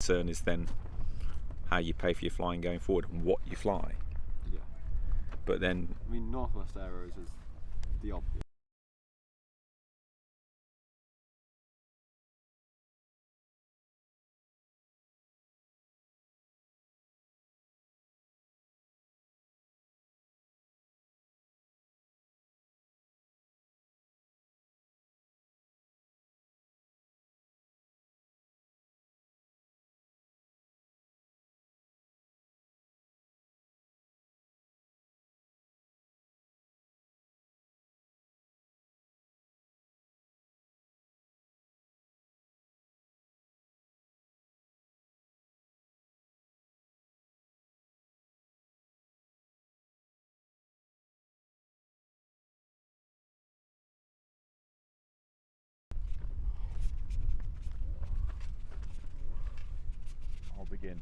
concern is then how you pay for your flying going forward and what you fly. Yeah. But then, I mean, Northwest Aeros is the obvious. I'll begin.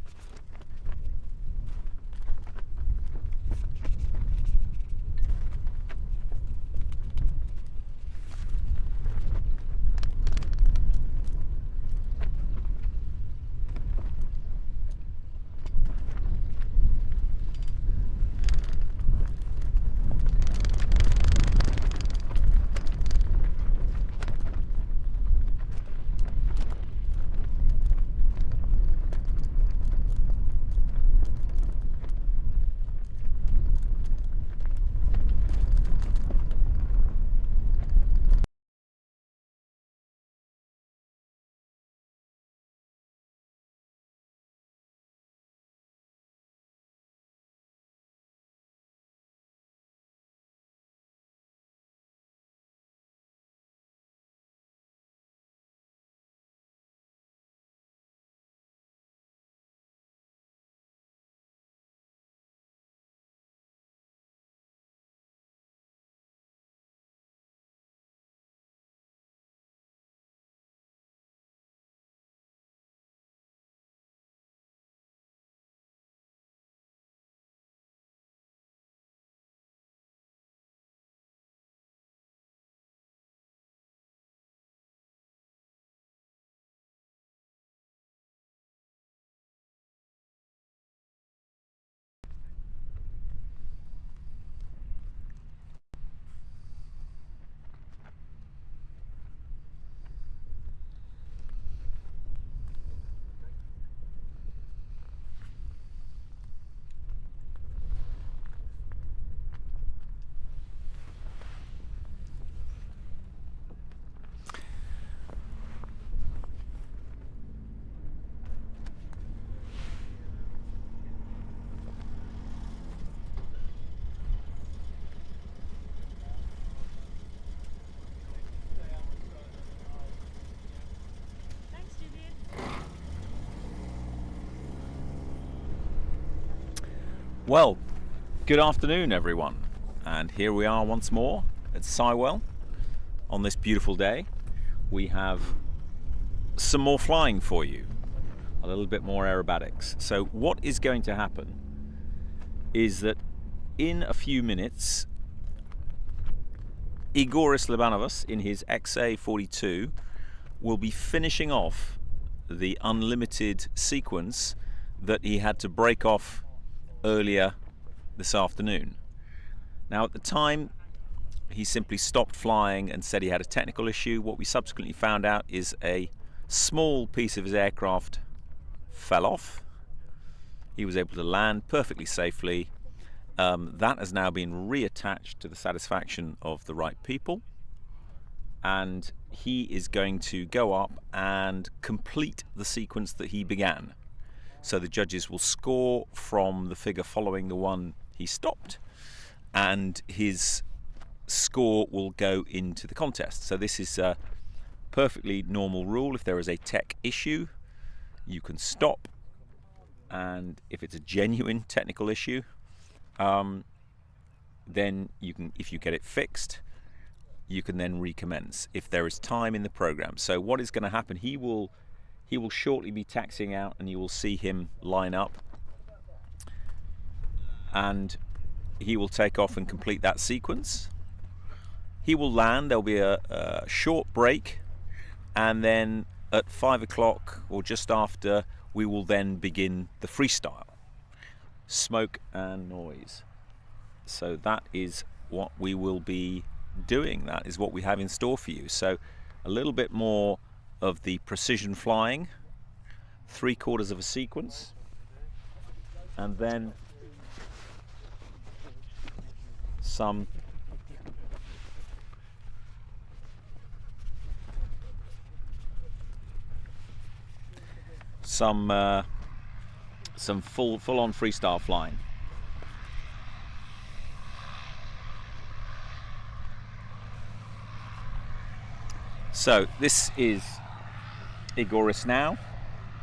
Well, good afternoon everyone, and here we are once more at Cyrial on this beautiful day. We have some more flying for you, a little bit more aerobatics. So what is going to happen is that in a few minutes Igorus Lobanovas in his XA42 will be finishing off the unlimited sequence that he had to break off earlier this afternoon. Now at the time he simply stopped flying and said he had a technical issue. What we subsequently found out is a small piece of his aircraft fell off. He was able to land perfectly safely. That has now been reattached to the satisfaction of the right people, and he is going to go up and complete the sequence that he began. So the judges will score from the figure following the one he stopped, and his score will go into the contest. So this is a perfectly normal rule. If there is a tech issue, you can stop, and if it's a genuine technical issue, then you can, if you get it fixed, you can then recommence if there is time in the program. So what is going to happen, he will shortly be taxiing out, and you will see him line up, and he will take off and complete that sequence. He will land, there'll be a short break, and then at 5 o'clock or just after we will then begin the freestyle, smoke and noise. So that is what we will be doing. That is what we have in store for you. So a little bit more of the precision flying, 3/4 of a sequence, and then some full-on freestyle flying. So this is Igorus now,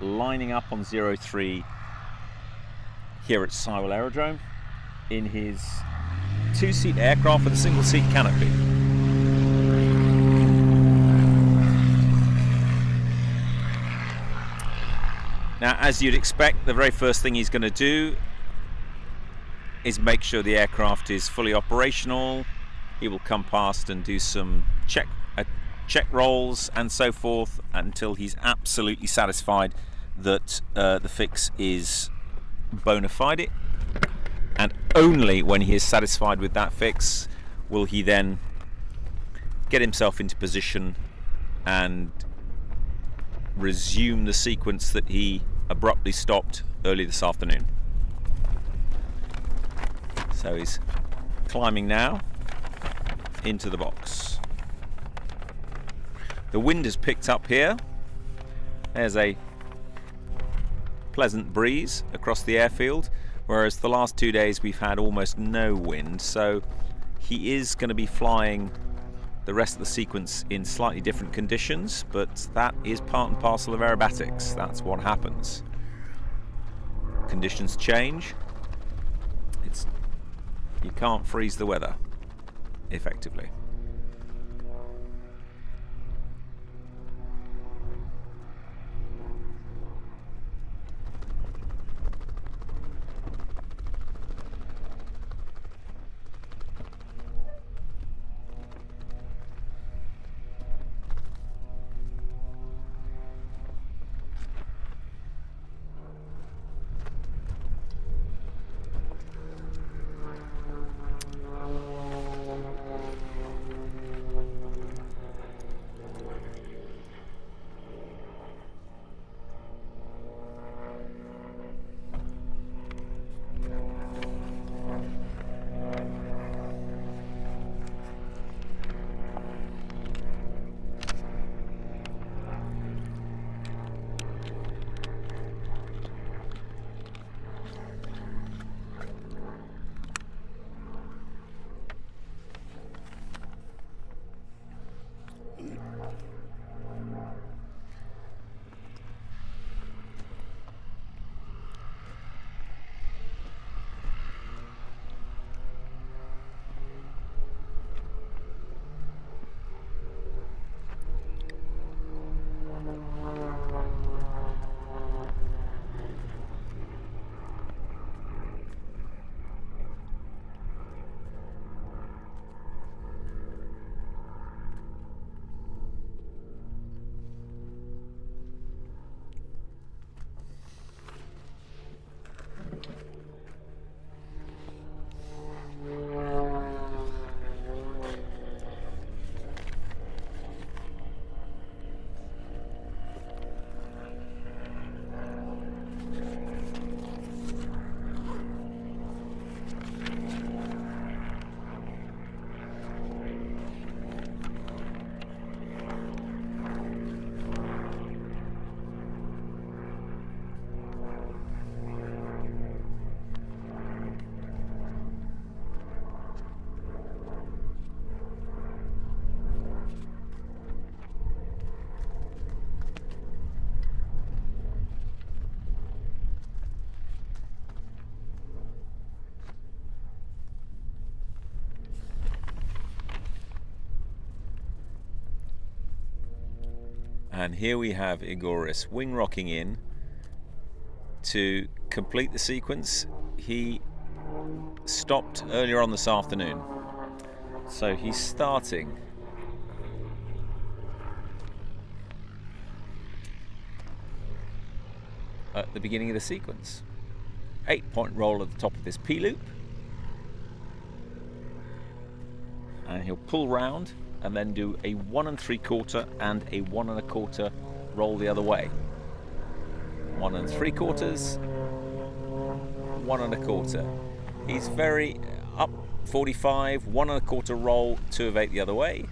lining up on 03 here at Cyrial Aerodrome in his 2-seat aircraft with a single-seat canopy. Now, as you'd expect, the very first thing he's going to do is make sure the aircraft is fully operational. He will come past and do some check rolls and so forth until he's absolutely satisfied that the fix is bona fide. And only when he is satisfied with that fix will he then get himself into position and resume the sequence that he abruptly stopped early this afternoon. So he's climbing now into the box. The wind has picked up here. There's a pleasant breeze across the airfield, whereas the last 2 days we've had almost no wind. So he is going to be flying the rest of the sequence in slightly different conditions, but that is part and parcel of aerobatics. That's what happens. Conditions change. You can't freeze the weather, effectively. And here we have Igorus wing rocking in to complete the sequence. He stopped earlier on this afternoon. So he's starting at the beginning of the sequence. 8-point roll at the top of this P loop, and he'll pull round and then do a 1 3/4 and a 1 1/4 roll the other way. 1 3/4, 1 1/4. He's very up 45, 1 1/4 roll, 2 of 8 the other way.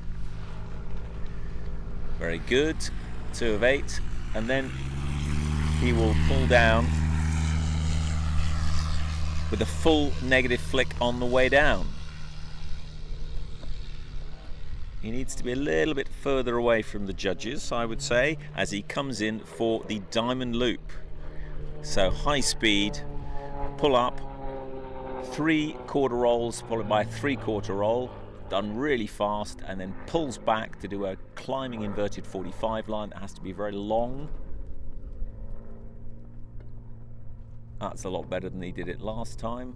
Very good, 2 of 8, and then he will pull down with a full negative flick on the way down. He needs to be a little bit further away from the judges, I would say, as he comes in for the diamond loop. So high speed, pull up, 3/4 rolls followed by a 3/4 roll, done really fast, and then pulls back to do a climbing inverted 45 line that has to be very long. That's a lot better than he did it last time.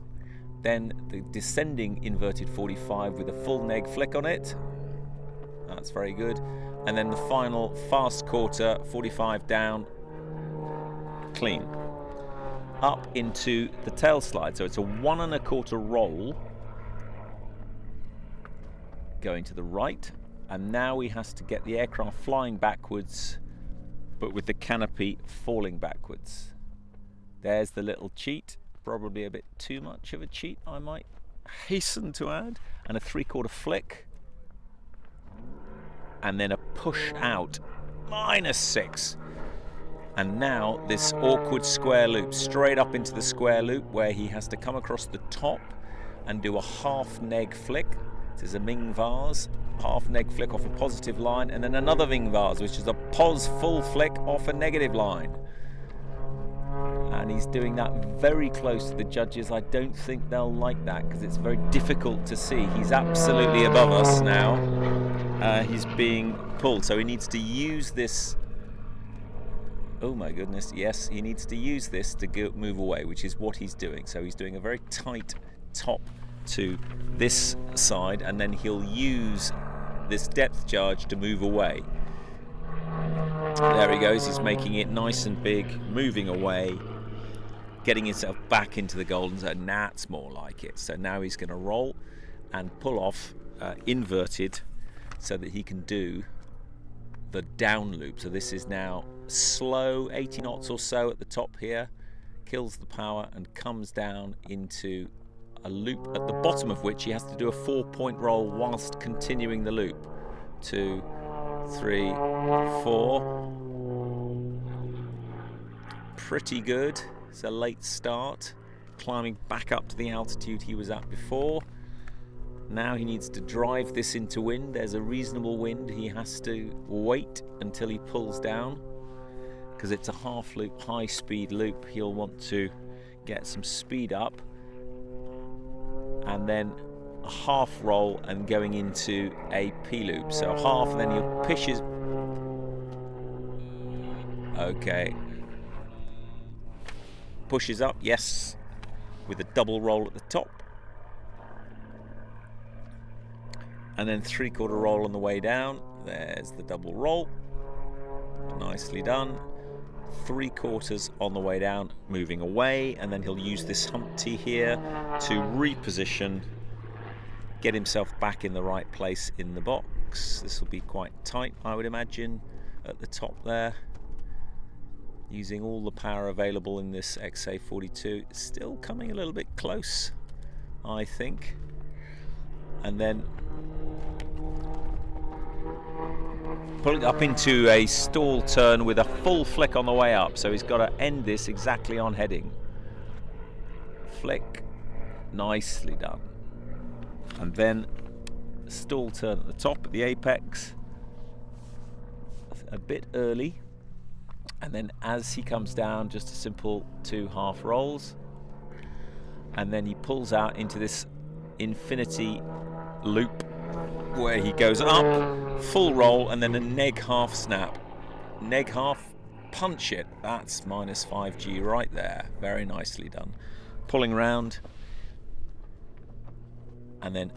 Then the descending inverted 45 with a full neg flick on it. That's very good. And then the final fast quarter, 45 down, clean. Up into the tail slide. So it's a 1 1/4 roll going to the right. And now he has to get the aircraft flying backwards, but with the canopy falling backwards. There's the little cheat, probably a bit too much of a cheat, I might hasten to add, and a 3/4 flick, and then a push out, -6. And now this awkward square loop, straight up into the square loop, where he has to come across the top and do a half neg flick. This is a Ming vase, half neg flick off a positive line, and then another Ming vase, which is a pos full flick off a negative line. And he's doing that very close to the judges. I don't think they'll like that because it's very difficult to see. He's absolutely above us now. He's being pulled, so he needs to use this. Oh my goodness, yes, he needs to use this to move away, which is what he's doing. So he's doing a very tight top to this side, and then he'll use this depth charge to move away. There he goes, he's making it nice and big, moving away, getting himself back into the golden zone. That's more like it. So now he's going to roll and pull off inverted so that he can do the down loop. So this is now slow, 80 knots or so at the top here, kills the power and comes down into a loop at the bottom of which he has to do a 4-point roll whilst continuing the loop. 2, 3, 4. Pretty good. It's a late start, climbing back up to the altitude he was at before. Now he needs to drive this into wind. There's a reasonable wind. He has to wait until he pulls down because it's a half loop, high speed loop. He'll want to get some speed up and then a half roll and going into a P loop. So half, and then he'll push his. Okay. Pushes up, yes, with a double roll at the top, and then 3/4 roll on the way down. There's the double roll, nicely done. 3/4 on the way down, moving away, and then he'll use this Humpty here to reposition, get himself back in the right place in the box. This will be quite tight, I would imagine, at the top there. Using all the power available in this XA42. Still coming a little bit close, I think. And then pulling up into a stall turn with a full flick on the way up. So he's got to end this exactly on heading. Flick, nicely done. And then stall turn at the top at the apex. A bit early. And then as he comes down, just a simple 2 half rolls. And then he pulls out into this infinity loop where he goes up, full roll, and then a neg half snap. Neg half, punch it. That's -5G right there. Very nicely done. Pulling round. And then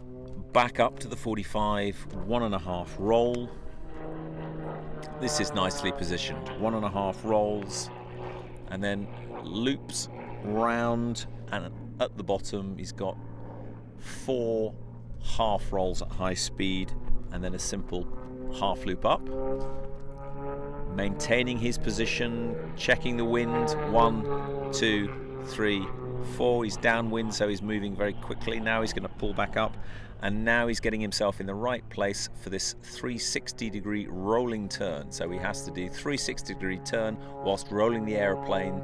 back up to the 45, 1 1/2 roll. This is nicely positioned. 1 1/2 rolls, and then loops round, and at the bottom he's got 4 half rolls at high speed and then a simple half loop up, maintaining his position, checking the wind. 1, 2, 3, 4. He's downwind, so he's moving very quickly. Now he's going to pull back up, and now he's getting himself in the right place for this 360-degree rolling turn. So he has to do 360-degree turn whilst rolling the aeroplane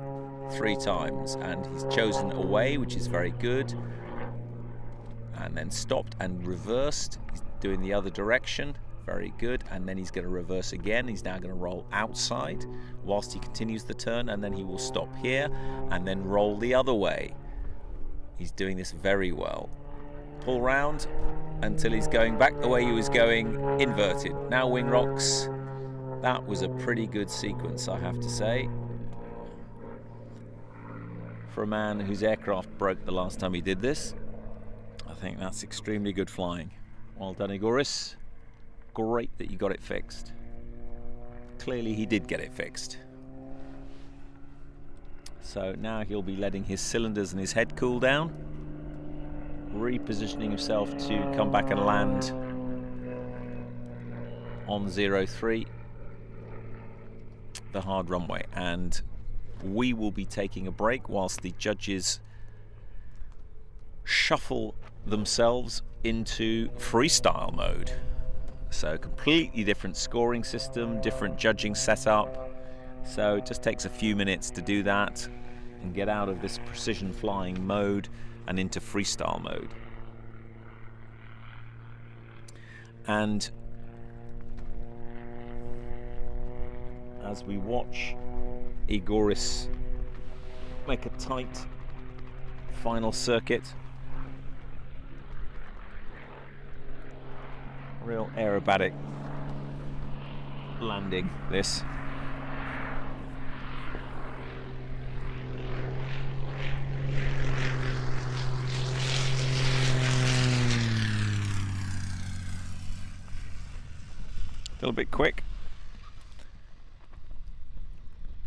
3 times, and he's chosen away, which is very good, and then stopped and reversed. He's doing the other direction, very good, and then he's going to reverse again. He's now going to roll outside whilst he continues the turn, and then he will stop here and then roll the other way. He's doing this very well. Pull round until he's going back the way he was going, inverted. Now wing rocks. That was a pretty good sequence, I have to say, for a man whose aircraft broke the last time he did this. I think that's extremely good flying. Well done, Igorus. Great that you got it fixed. Clearly he did get it fixed. So now he'll be letting his cylinders and his head cool down, repositioning himself to come back and land on 03, the hard runway. And we will be taking a break whilst the judges shuffle themselves into freestyle mode. So completely different scoring system, different judging setup. So it just takes a few minutes to do that and get out of this precision flying mode and into freestyle mode. And as we watch Igorus make a tight final circuit, real aerobatic landing this. A little bit quick,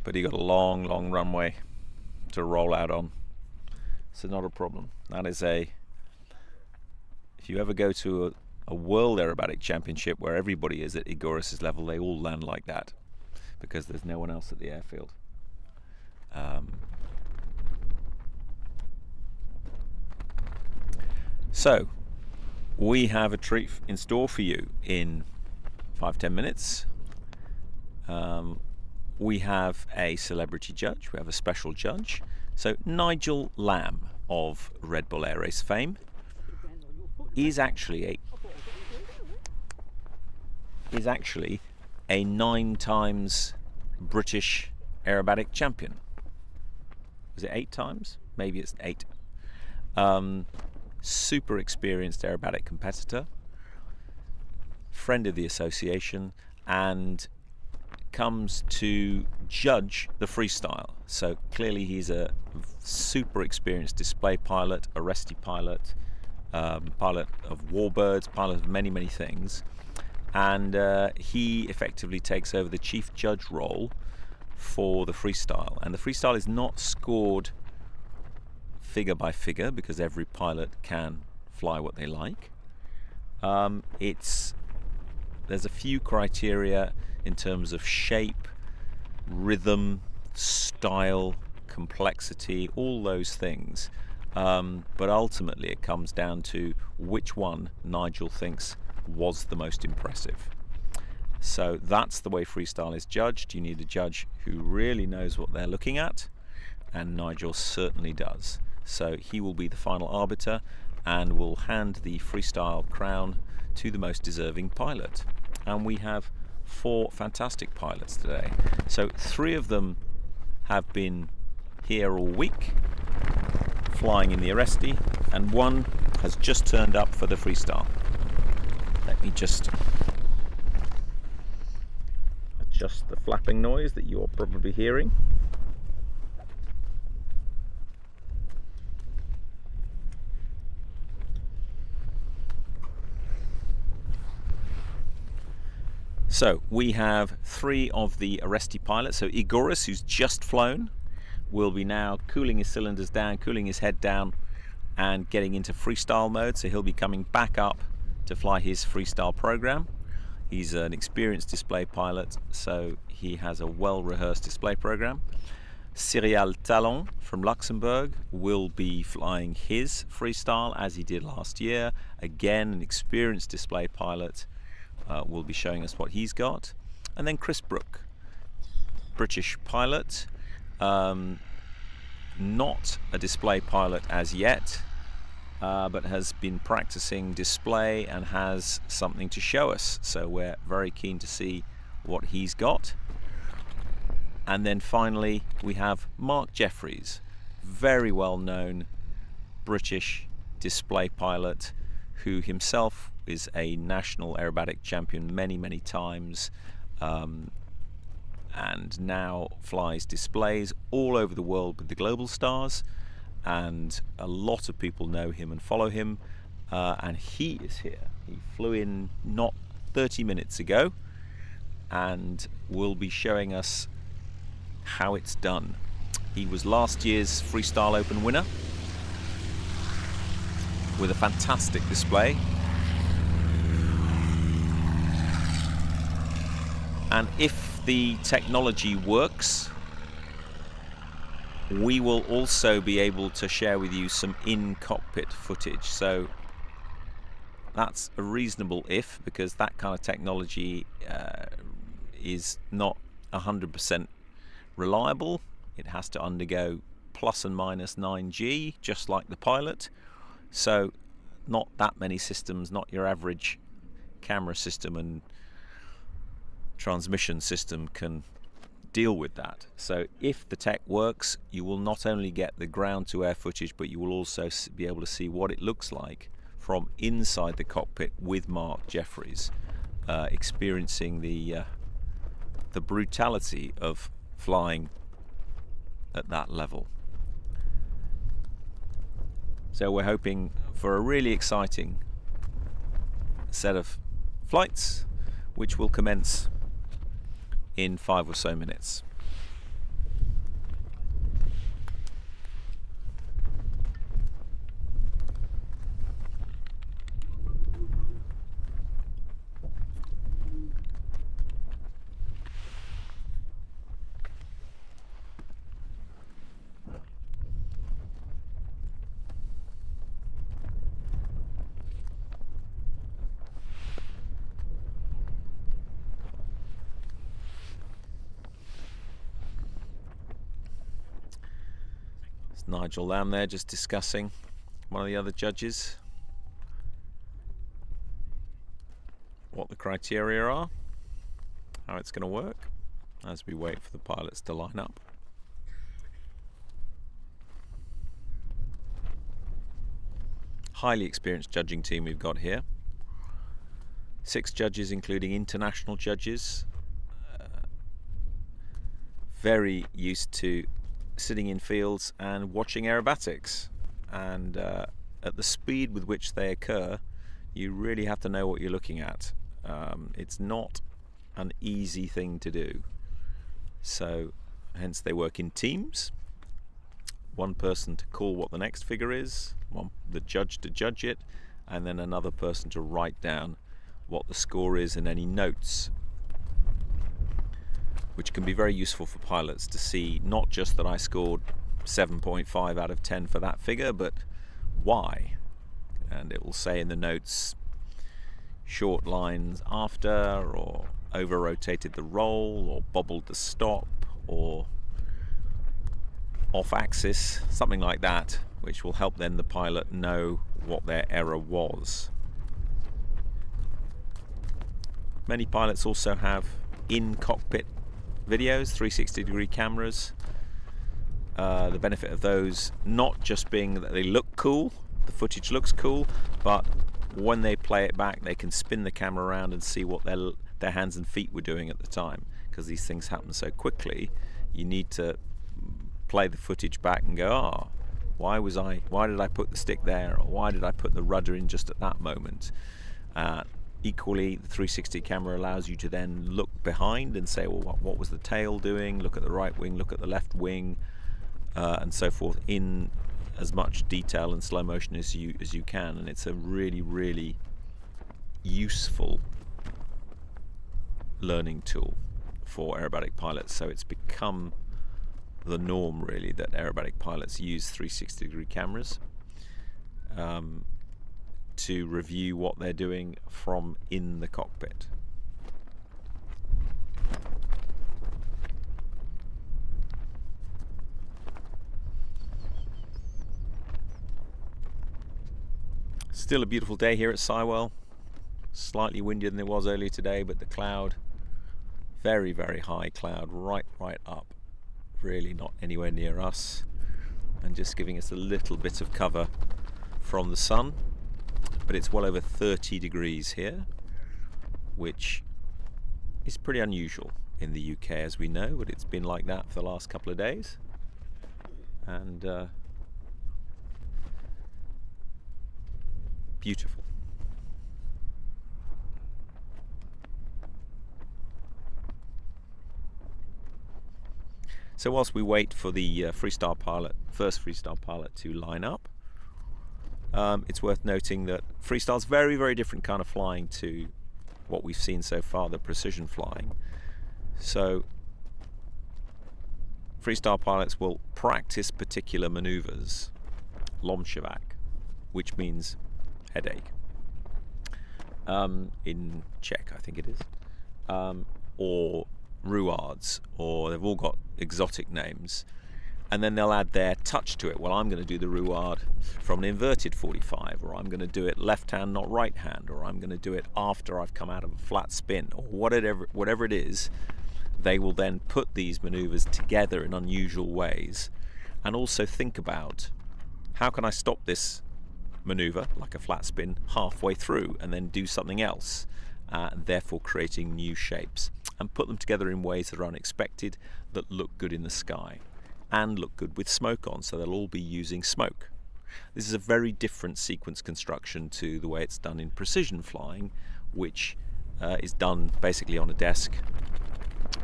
but he got a long runway to roll out on, so not a problem. That is if you ever go to a World Aerobatic Championship where everybody is at Igorus's level, they all land like that because there's no one else at the airfield. So we have a treat in store for you in 5-10 minutes. We have a celebrity judge, we have a special judge. So Nigel Lamb of Red Bull Air Race fame is actually a 9 times British aerobatic champion. Was it 8 times? Maybe it's 8. Super experienced aerobatic competitor, friend of the association, and comes to judge the freestyle. So clearly he's a super experienced display pilot, arrestee pilot, pilot of warbirds, pilot of many things, and he effectively takes over the chief judge role for the freestyle. And the freestyle is not scored figure by figure because every pilot can fly what they like. There's a few criteria in terms of shape, rhythm, style, complexity, all those things, but ultimately it comes down to which one Nigel thinks was the most impressive. So that's the way freestyle is judged. You need a judge who really knows what they're looking at, and Nigel certainly does. So he will be the final arbiter and will hand the freestyle crown to the most deserving pilot. And we have 4 fantastic pilots today. So 3 of them have been here all week flying in the arrestee, and 1 has just turned up for the freestyle. Let me just adjust the flapping noise that you're probably hearing. So we have 3 of the arrestee pilots. So Igorus, who's just flown, will be now cooling his cylinders down, cooling his head down, and getting into freestyle mode. So he'll be coming back up to fly his freestyle program. He's an experienced display pilot, so he has a well-rehearsed display program. Cyrial Talon from Luxembourg will be flying his freestyle as he did last year. Again, an experienced display pilot, will be showing us what he's got. And then Chris Brooker, British pilot, not a display pilot as yet, but has been practicing display and has something to show us. So we're very keen to see what he's got. And then finally we have Mark Jefferies, very well known British display pilot, who himself is a national aerobatic champion many times, and now flies displays all over the world with the global stars, and a lot of people know him and follow him, and he is here. He flew in not 30 minutes ago and will be showing us how it's done. He was last year's Freestyle Open winner with a fantastic display, and if the technology works, we will also be able to share with you some in-cockpit footage. So that's a reasonable if, because that kind of technology is not 100% reliable. It has to undergo plus and minus 9G, just like the pilot. So not that many systems, not your average camera system and transmission system can deal with that. So if the tech works, you will not only get the ground to air footage, but you will also be able to see what it looks like from inside the cockpit with Mark Jefferies, experiencing the brutality of flying at that level. So we're hoping for a really exciting set of flights, which will commence in 5 or so minutes. Nigel Lamb there just discussing, one of the other judges, what the criteria are, how it's going to work, as we wait for the pilots to line up. Highly experienced judging team we've got here. 6 judges, including international judges, very used to sitting in fields and watching aerobatics, and at the speed with which they occur, you really have to know what you're looking at. It's not an easy thing to do, so hence they work in teams. One person to call what the next figure is, the judge to judge it, and then another person to write down what the score is and any notes, which can be very useful for pilots to see not just that I scored 7.5 out of 10 for that figure, but why. And it will say in the notes short lines after, or over rotated the roll, or bobbled the stop, or off axis, something like that, which will help then the pilot know what their error was. Many pilots also have in-cockpit videos, 360-degree cameras. The benefit of those not just being that they look cool, the footage looks cool, but when they play it back they can spin the camera around and see what their hands and feet were doing at the time, because these things happen so quickly. You need to play the footage back and go, why did I put the stick there, or why did I put the rudder in just at that moment? Equally, the 360 camera allows you to then look behind and say, well, what was the tail doing? Look at the right wing, look at the left wing, and so forth in as much detail and slow motion as you can, and it's a really useful learning tool for aerobatic pilots. So it's become the norm really that aerobatic pilots use 360-degree cameras to review what they're doing from in the cockpit. Still a beautiful day here at Cyrial. Slightly windier than it was earlier today, but the cloud, very high cloud, right up, really not anywhere near us, and just giving us a little bit of cover from the sun. But it's well over 30 degrees here, which is pretty unusual in the UK, as we know, but it's been like that for the last couple of days. And beautiful. So whilst we wait for the first freestyle pilot to line up, it's worth noting that freestyle's very different kind of flying to what we've seen so far, the precision flying. So freestyle pilots will practice particular maneuvers, Lomshevak, which means headache, in Czech I think it is, or ruards, or they've all got exotic names, and then they'll add their touch to it. Well, I'm going to do the ruard from an inverted 45, or I'm going to do it left hand not right hand, or I'm going to do it after I've come out of a flat spin, or whatever it is. They will then put these maneuvers together in unusual ways, and also think about, how can I stop this maneuver, like a flat spin, halfway through and then do something else, therefore creating new shapes, and put them together in ways that are unexpected, that look good in the sky and look good with smoke on, so they'll all be using smoke. This is a very different sequence construction to the way it's done in precision flying, which is done basically on a desk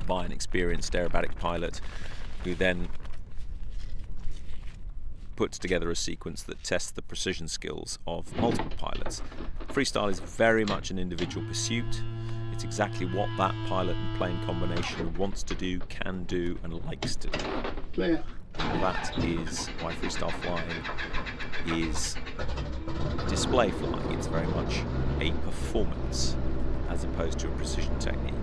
by an experienced aerobatic pilot, who then puts together a sequence that tests the precision skills of multiple pilots. Freestyle is very much an individual pursuit. It's exactly what that pilot and plane combination wants to do, can do, and likes to do. Clear. That is why freestyle flying is display flying. It's very much a performance as opposed to a precision technique.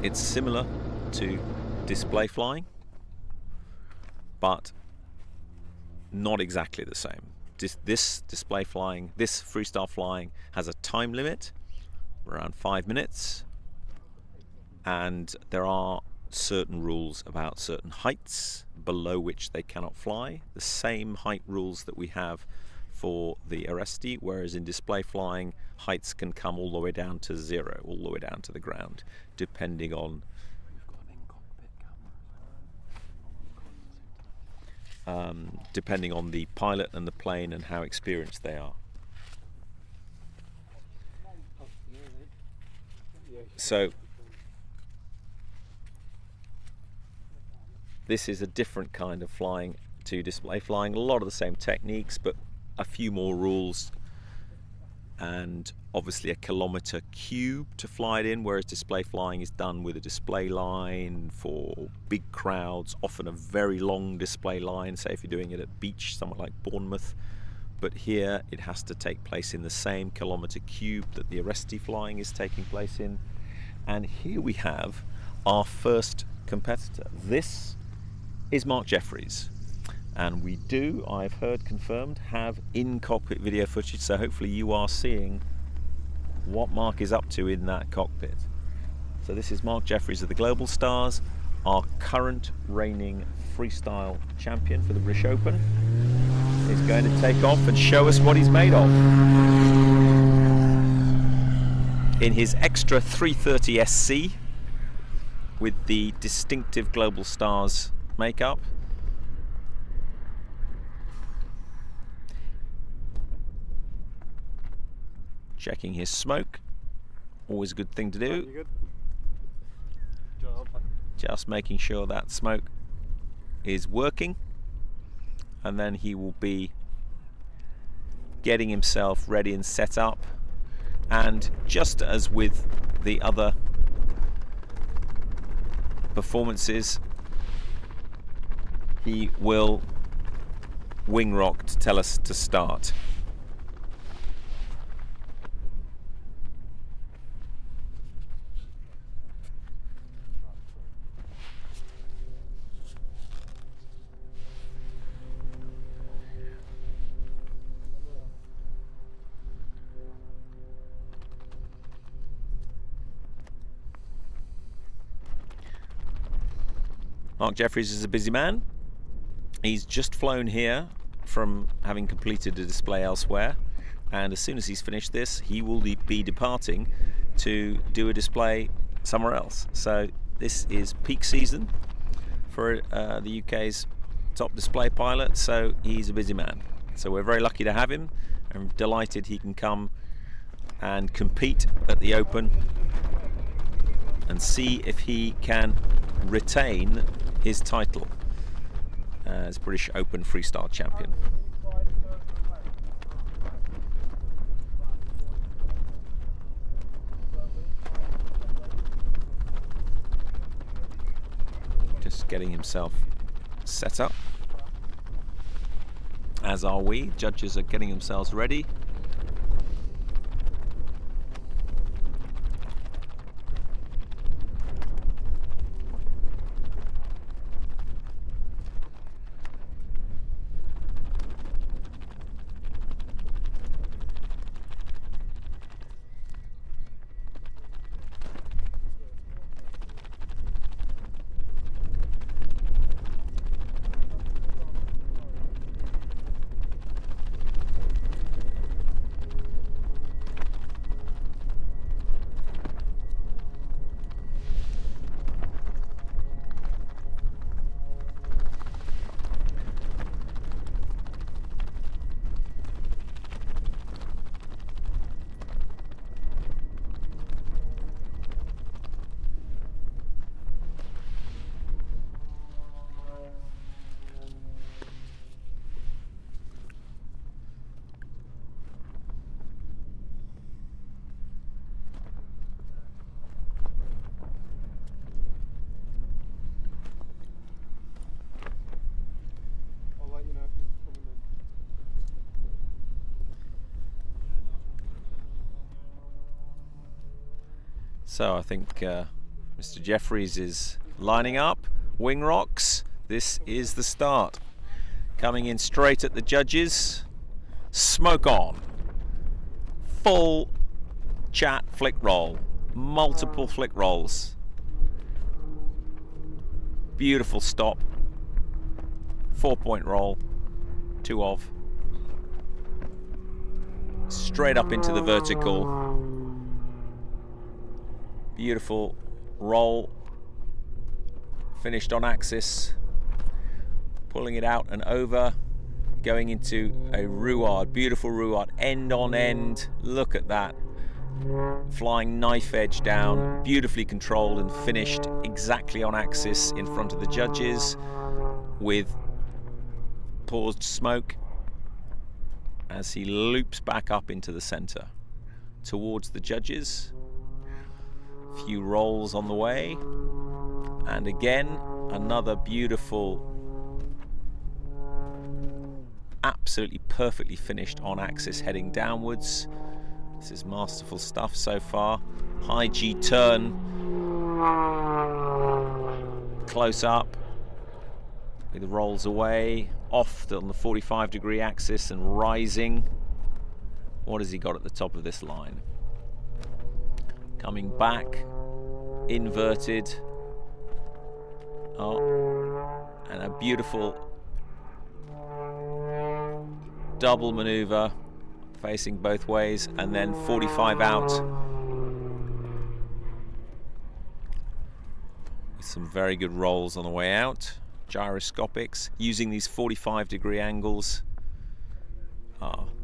It's similar to display flying, but not exactly the same. This display flying, this freestyle flying, has a time limit around 5 minutes, and there are certain rules about certain heights below which they cannot fly, the same height rules that we have for the Aresti, whereas in display flying, heights can come all the way down to zero, all the way down to the ground, depending on depending on the pilot and the plane and how experienced they are. So this is a different kind of flying to display flying. A lot of the same techniques, but a few more rules, and obviously a kilometer cube to fly it in, whereas display flying is done with a display line for big crowds, often a very long display line, say if you're doing it at beach somewhere like Bournemouth. But here it has to take place in the same kilometer cube that the Aresti flying is taking place in. And here we have our first competitor. This is Mark Jefferies, and we do, I've heard confirmed, have in-cockpit video footage, so hopefully you are seeing what Mark is up to in that cockpit. So this is Mark Jefferies of the Global Stars, our current reigning freestyle champion for the British Open. He's going to take off and show us what he's made of. In his extra 330 SC with the distinctive Global Stars makeup. Checking his smoke, Always a good thing to You do. good? Job. Just making sure that smoke is working, and then he will be getting himself ready and set up. And just as with the other performances, he will wing rock to tell us to start. Mark Jefferies is a busy man. He's just flown here from having completed a display elsewhere, and as soon as he's finished this, he will be departing to do a display somewhere else. So this is peak season for the UK's top display pilot, so he's a busy man. So we're very lucky to have him, and delighted he can come and compete at the Open and see if he can retain his title as British Open Freestyle Champion. Just getting himself set up, as are we. Judges are getting themselves ready. So I think Mr. Jefferies is lining up, wing rocks. This is the start. Coming in straight at the judges. Smoke on. Full chat flick roll. Multiple flick rolls. Beautiful stop. 4-point roll. 2 of. Straight up into the vertical. Beautiful roll, finished on axis, pulling it out and over, going into a ruard, beautiful ruard, end on end. Look at that, flying knife edge down, beautifully controlled and finished exactly on axis in front of the judges with paused smoke as he loops back up into the center towards the judges. Few rolls on the way, and again another beautiful, absolutely perfectly finished on axis heading downwards. This is masterful stuff so far. High G turn, close up with rolls away, off on the 45-degree axis and rising. What has he got at the top of this line? Coming back, inverted, and a beautiful double maneuver facing both ways, and then 45 out with some very good rolls on the way out, gyroscopics, using these 45-degree angles.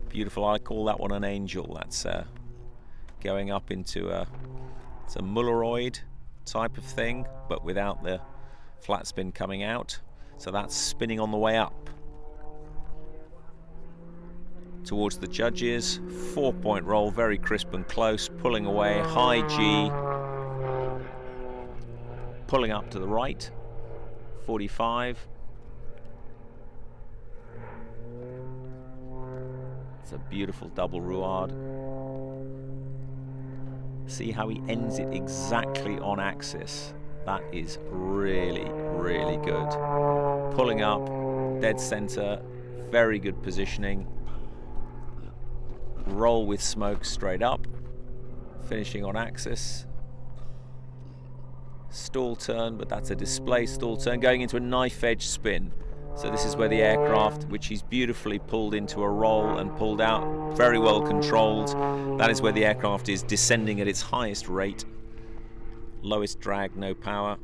Beautiful. I call that one an angel. That's going up into a It's a Mulleroid type of thing, but without the flat spin coming out. So that's spinning on the way up. Towards the judges, 4-point roll, very crisp and close, pulling away, high G, pulling up to the right, 45. It's a beautiful double ruard. See how he ends it exactly on axis. That is really, really good. Pulling up, dead center, very good positioning. Roll with smoke straight up, finishing on axis. Stall turn, but that's a display stall turn, going into a knife edge spin. So this is where the aircraft, which he's beautifully pulled into a roll and pulled out, very well controlled. That is where the aircraft is descending at its highest rate. Lowest drag, no power.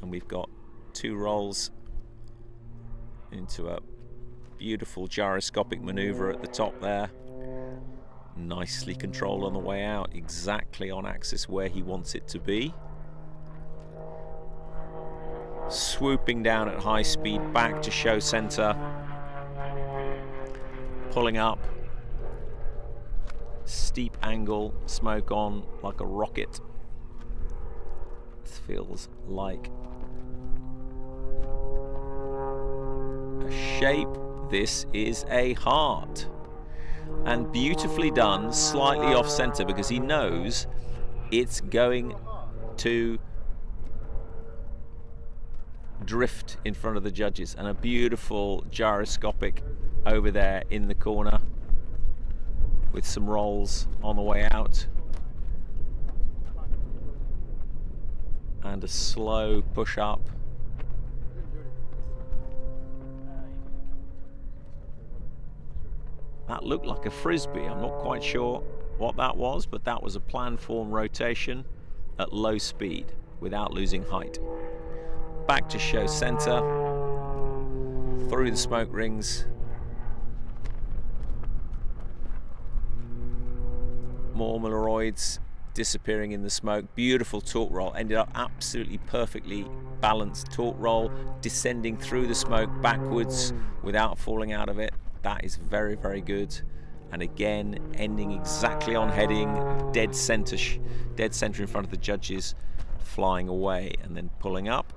And we've got 2 rolls into a beautiful gyroscopic maneuver at the top there. Nicely controlled on the way out, exactly on axis where he wants it to be. Swooping down at high speed back to show center, pulling up, steep angle, smoke on like a rocket. This feels like a shape. This is a heart, and beautifully done, slightly off center because he knows it's going to drift in front of the judges, and a beautiful gyroscopic over there in the corner with some rolls on the way out, and a slow push up. That looked like a frisbee. I'm not quite sure what that was, but that was a plan form rotation at low speed without losing height. Back to show center, through the smoke rings. More Mulleroids disappearing in the smoke. Beautiful torque roll, ended up absolutely perfectly balanced torque roll, descending through the smoke backwards without falling out of it. That is very, very good. And again, ending exactly on heading, dead center in front of the judges, flying away and then pulling up.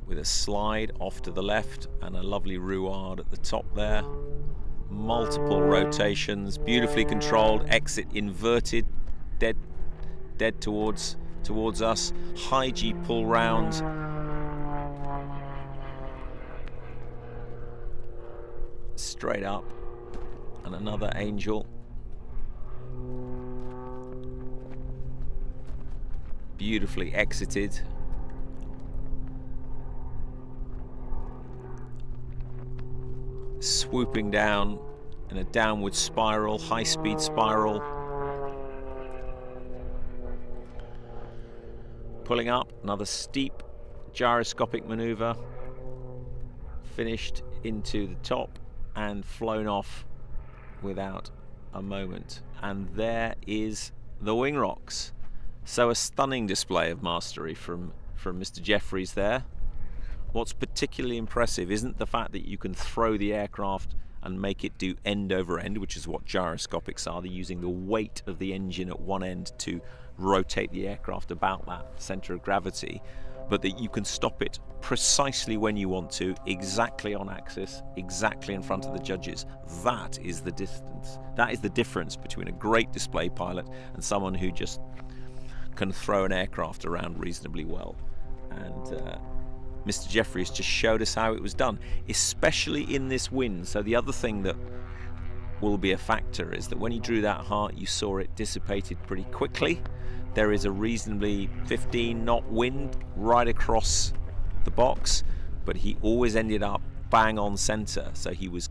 With a slide off to the left and a lovely ruard at the top there. Multiple rotations, beautifully controlled, exit inverted, dead towards us. High G pull round. Straight up, and another angel. Beautifully exited. Swooping down in a downward spiral, high-speed spiral. Pulling up, another steep gyroscopic maneuver. Finished into the top and flown off without a moment. And there is the wing rocks. So a stunning display of mastery from Mr. Jefferies there. What's particularly impressive isn't the fact that you can throw the aircraft and make it do end over end, which is what gyroscopics are. They're using the weight of the engine at one end to rotate the aircraft about that center of gravity, but that you can stop it precisely when you want to, exactly on axis, exactly in front of the judges. That is the distance. That is the difference between a great display pilot and someone who just can throw an aircraft around reasonably well. And Mr. Jefferies just showed us how it was done, especially in this wind. So the other thing that will be a factor is that when he drew that heart, you saw it dissipated pretty quickly. There is a reasonably 15-knot wind right across the box, but he always ended up bang on center, so he was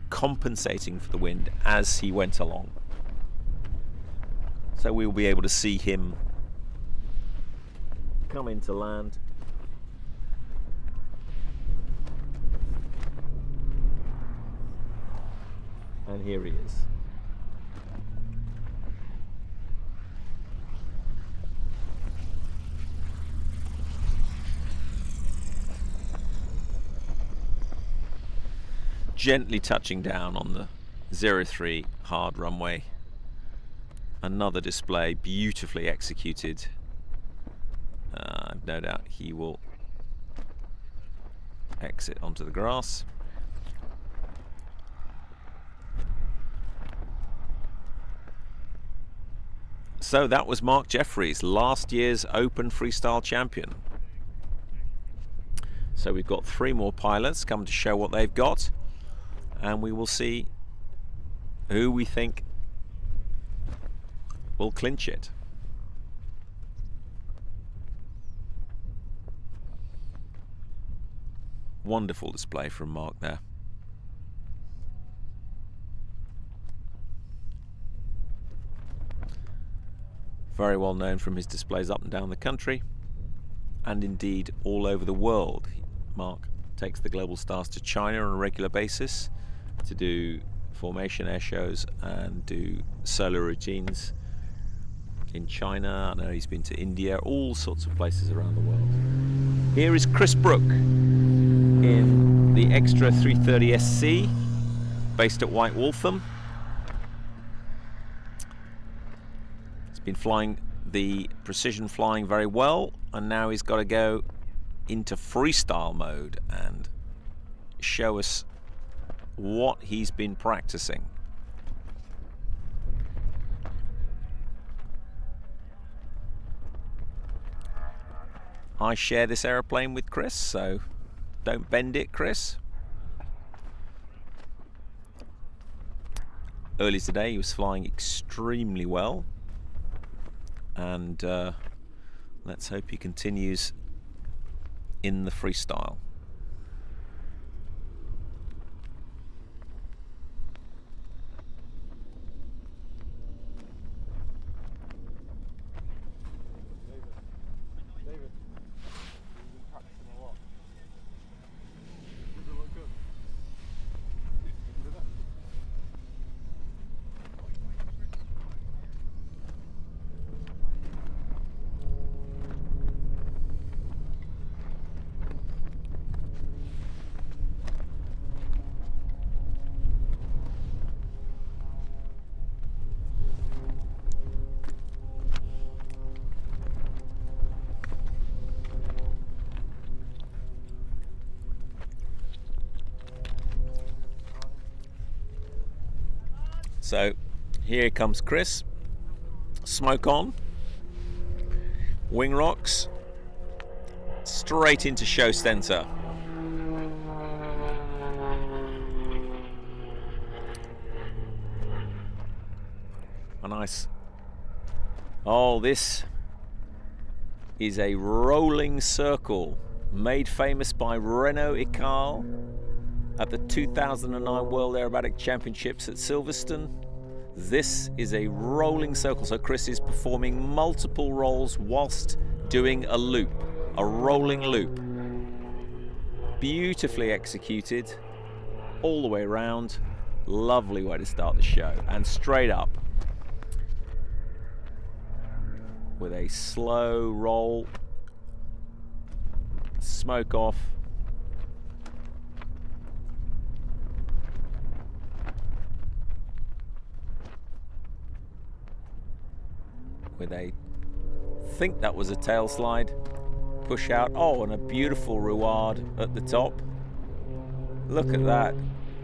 compensating for the wind as he went along. So we'll be able to see him come into land. And here he is. gently touching down on the 03 hard runway. Another display, beautifully executed. No doubt he will exit onto the grass. So that was Mark Jefferies, last year's Open Freestyle champion. So we've got 3 more pilots come to show what they've got, and we will see who we think will clinch it. Wonderful display from Mark there. Very well known from his displays up and down the country, and indeed all over the world. Mark takes the global stars to China on a regular basis to do formation air shows and do solo routines in China. I know he's been to India, all sorts of places around the world. Here is Chris Brooke in the Extra 330 SC, based at White Waltham. He's been flying the precision flying very well, and now he's got to go into freestyle mode and show us what he's been practicing. I share this aeroplane with Chris, so don't bend it, Chris. Early today he was flying extremely well, and let's hope he continues in the freestyle. David, you've been practicing a lot. Does it look good? You can do that. So here comes Chris, smoke on, wing rocks, straight into show center. A nice, oh, this is a rolling circle made famous by Renaud Ical at the 2009 World Aerobatic Championships at Silverstone. This is a rolling circle, so Chris is performing multiple rolls whilst doing a loop, a rolling loop. Beautifully executed, all the way around. Lovely way to start the show, and straight up with a slow roll, smoke off, with a, think that was a tail slide, push out, oh, and a beautiful ruade at the top. Look at that,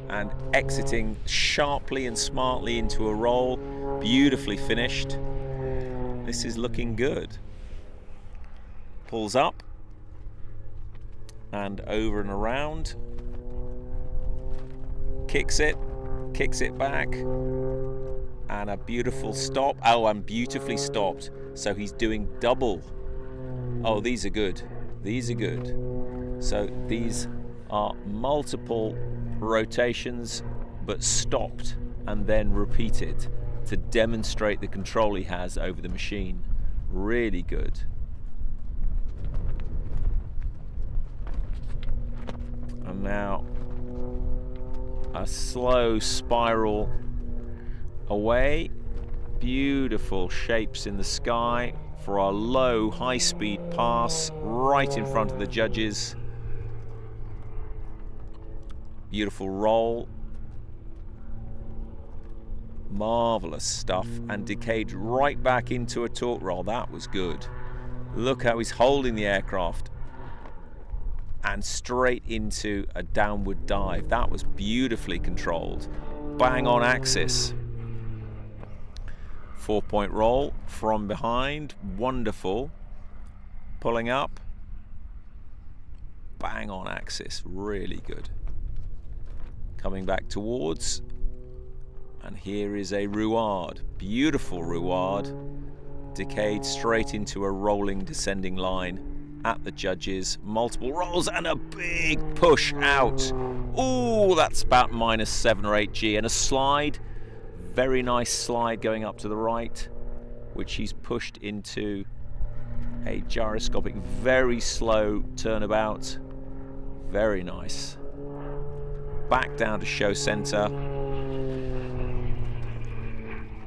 and exiting sharply and smartly into a roll, beautifully finished. This is looking good. Pulls up and over and around, kicks it back, and a beautiful stop. Oh, and beautifully stopped. So he's doing double. Oh, these are good. These are good. So these are multiple rotations, but stopped and then repeated to demonstrate the control he has over the machine. Really good. And now a slow spiral away. Beautiful shapes in the sky for a low high-speed pass right in front of the judges. Beautiful roll. Marvelous stuff, and decayed right back into a torque roll. That was good. Look how he's holding the aircraft and straight into a downward dive. That was beautifully controlled. Bang on axis. 4-point roll from behind. Wonderful. Pulling up. Bang on axis. Really good. Coming back towards. And here is a ruade. Beautiful ruade. Decayed straight into a rolling descending line at the judges. Multiple rolls and a big push out. Ooh, that's about -7 or 8 G. And a slide. Very nice slide going up to the right, which he's pushed into a gyroscopic, very slow turnabout. Very nice. Back down to show center.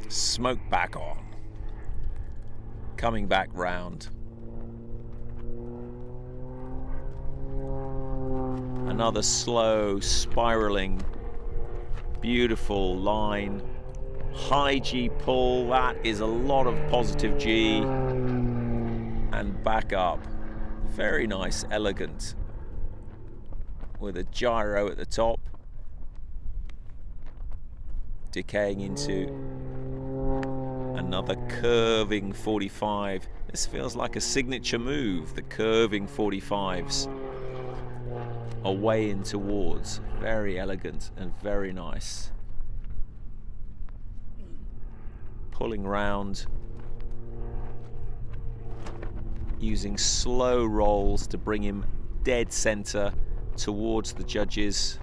Smoke back on. Coming back round. Another slow, spiraling, beautiful line. High G pull. That is a lot of positive G. And back up. Very nice, elegant. With a gyro at the top. Decaying into another curving 45. This feels like a signature move, the curving 45s. Away and towards. Very elegant and very nice. Pulling round. Using slow rolls to bring him dead center towards the judges.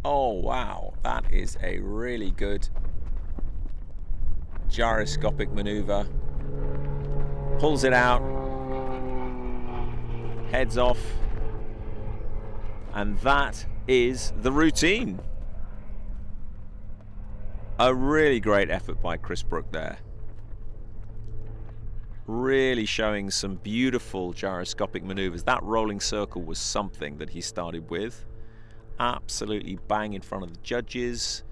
Oh wow, that is a really good gyroscopic maneuver. Pulls it out, heads off, and that is the routine. A really great effort by Chris Brooker there. Really showing some beautiful gyroscopic maneuvers. That rolling circle was something that he started with. Absolutely bang in front of the judges.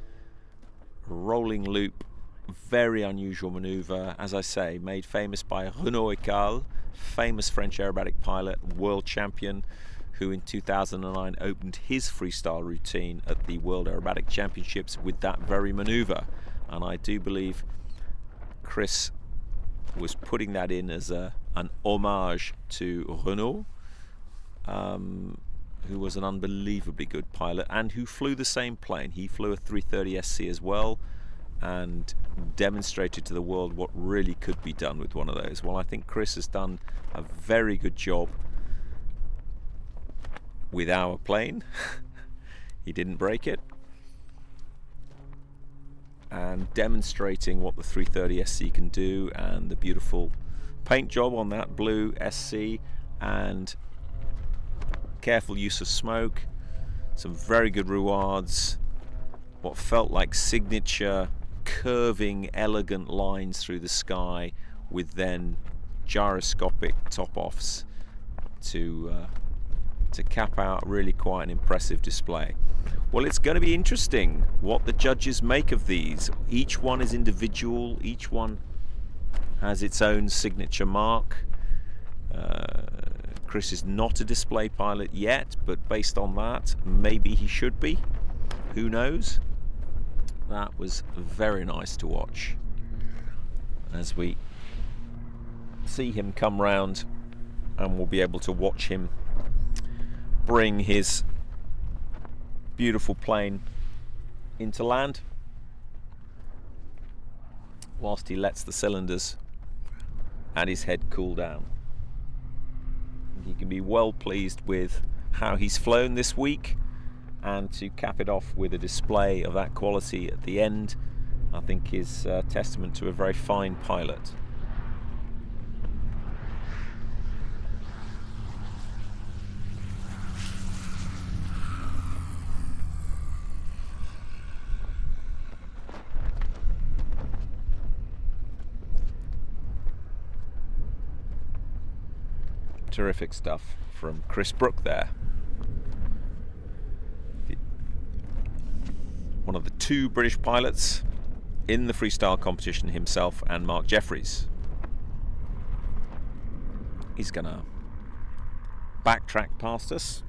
Rolling loop, very unusual maneuver. As I say, made famous by Renaud Ecal, famous French aerobatic pilot, world champion, who in 2009 opened his freestyle routine at the World Aerobatic Championships with that very maneuver. And I do believe Chris was putting that in as an homage to Renaud, who was an unbelievably good pilot and who flew the same plane. He flew a 330 SC as well and demonstrated to the world what really could be done with one of those. Well, I think Chris has done a very good job with our plane. He didn't break it. And demonstrating what the 330 SC can do, and the beautiful paint job on that blue SC, and careful use of smoke, some very good ruades, what felt like signature curving elegant lines through the sky, with then gyroscopic top-offs to cap out really quite an impressive display. Well, it's going to be interesting what the judges make of these. Each one is individual, each one has its own signature mark. Chris is not a display pilot yet, but based on that, maybe he should be. Who knows? That was very nice to watch as we see him come round, and we'll be able to watch him bring his beautiful plane into land whilst he lets the cylinders and his head cool down. He can be well pleased with how he's flown this week, and to cap it off with a display of that quality at the end, I think is testament to a very fine pilot. Terrific stuff from Chris Brooker there. One of the two British pilots in the freestyle competition, himself and Mark Jefferies. He's gonna backtrack past us.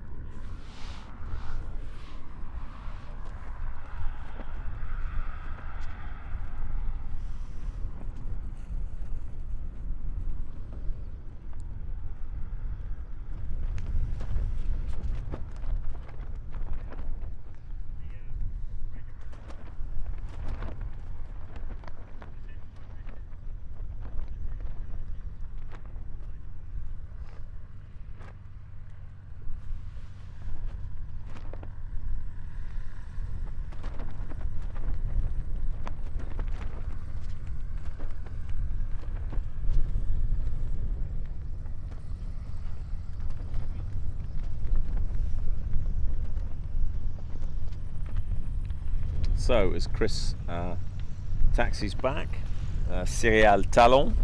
So as Chris taxis back, Cyrial Talon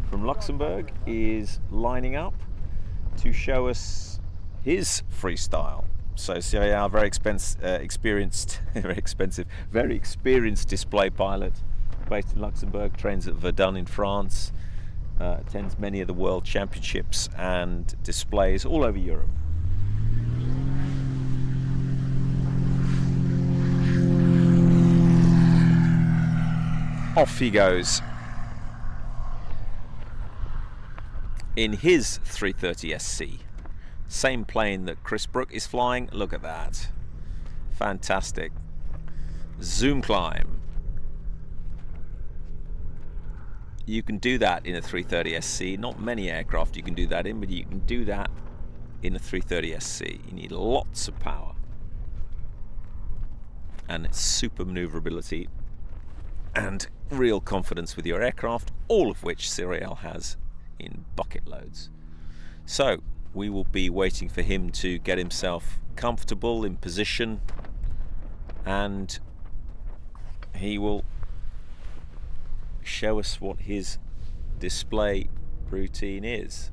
from Luxembourg is lining up to show us his freestyle. So Cyrial, very experienced display pilot, based in Luxembourg, trains at Verdun in France, attends many of the world championships and displays all over Europe. Off he goes in his 330 SC, same plane that Chris Brooker is flying. Look at that, fantastic zoom climb. You can do that in a 330 SC. Not many aircraft you can do that in, but you can do that in a 330 SC. You need lots of power and it's super maneuverability and real confidence with your aircraft, all of which Cyrial has in bucket loads. So we will be waiting for him to get himself comfortable in position, and he will show us what his display routine is.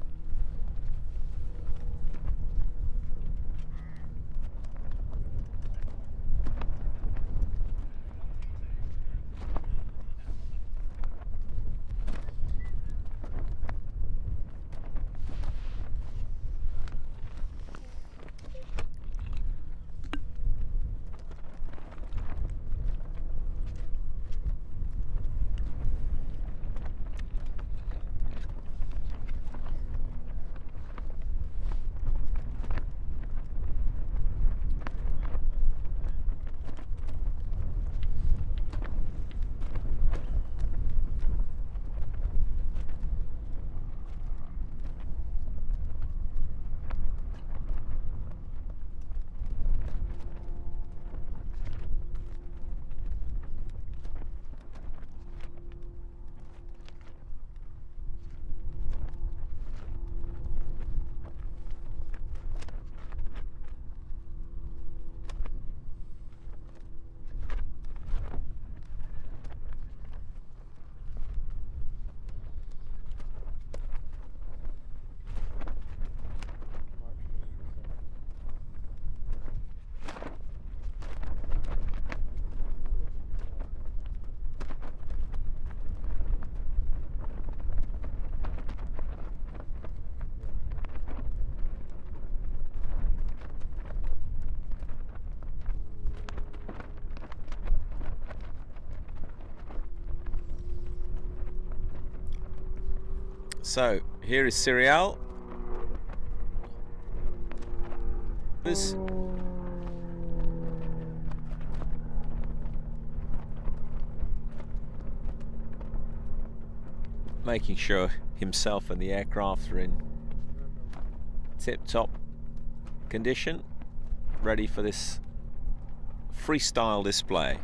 So here is Cyrial. Making sure himself and the aircraft are in tip-top condition, ready for this freestyle display.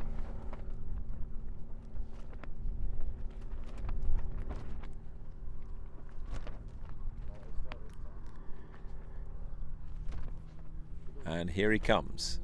And here he comes.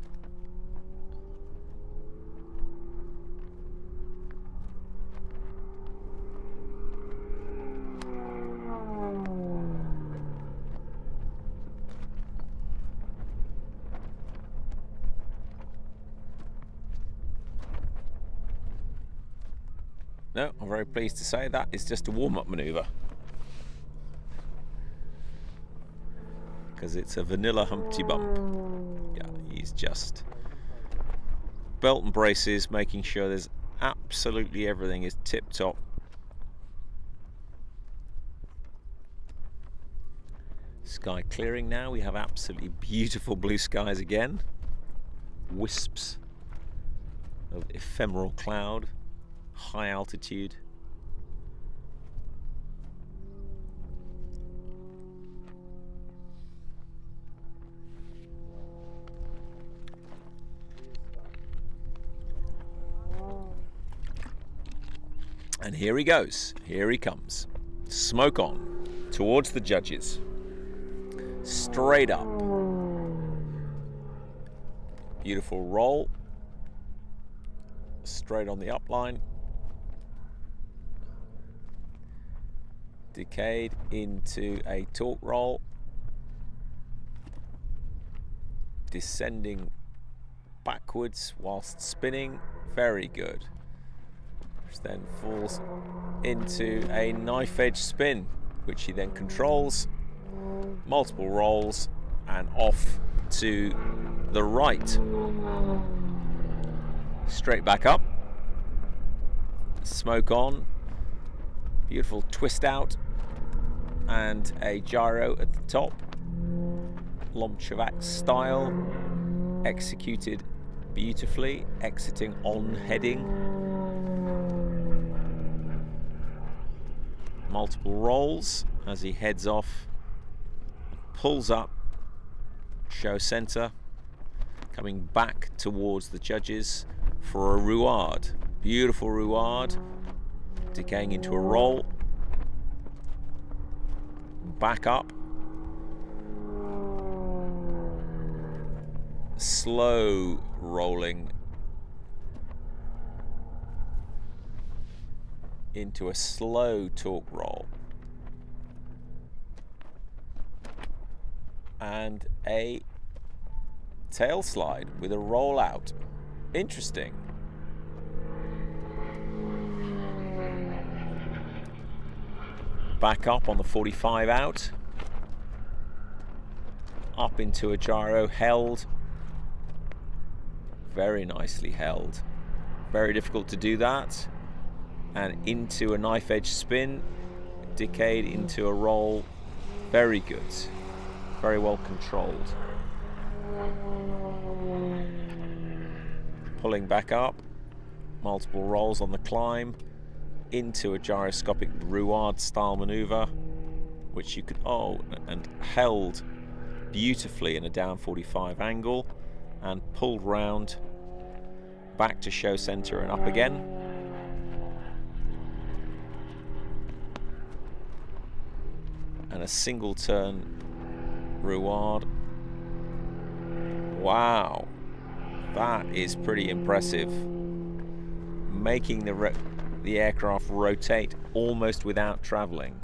No, I'm very pleased to say that is just a warm-up maneuver. Because it's a vanilla Humpty Bump. Yeah, he's just belt and braces, making sure there's absolutely everything is tip-top. Sky clearing now. We have absolutely beautiful blue skies again. Wisps of ephemeral cloud, high altitude. And here he goes. Here he comes. Smoke on towards the judges. Straight up. Beautiful roll. Straight on the upline. Decayed into a torque roll. Descending backwards whilst spinning. Very good. Which then falls into a knife edge spin, which he then controls. Multiple rolls and off to the right. Straight back up. Smoke on. Beautiful twist out. And a gyro at the top. Lomchevak style. Executed beautifully. Exiting on heading. Multiple rolls as he heads off. Pulls up. Show center. Coming back towards the judges for a ruade. Beautiful ruade. Decaying into a roll. Back up. Slow rolling into a slow torque roll. And a tail slide with a roll out. Interesting. Back up on the 45 out. Up into a gyro, held. Very nicely held. Very difficult to do that. And into a knife edge spin. Decayed into a roll. Very good. Very well controlled. Pulling back up. Multiple rolls on the climb. Into a gyroscopic ruade style maneuver, which you could, and held beautifully in a down 45 angle, and pulled round back to show center and up again. And a single turn ruade. Wow, that is pretty impressive. Making the aircraft rotate almost without traveling,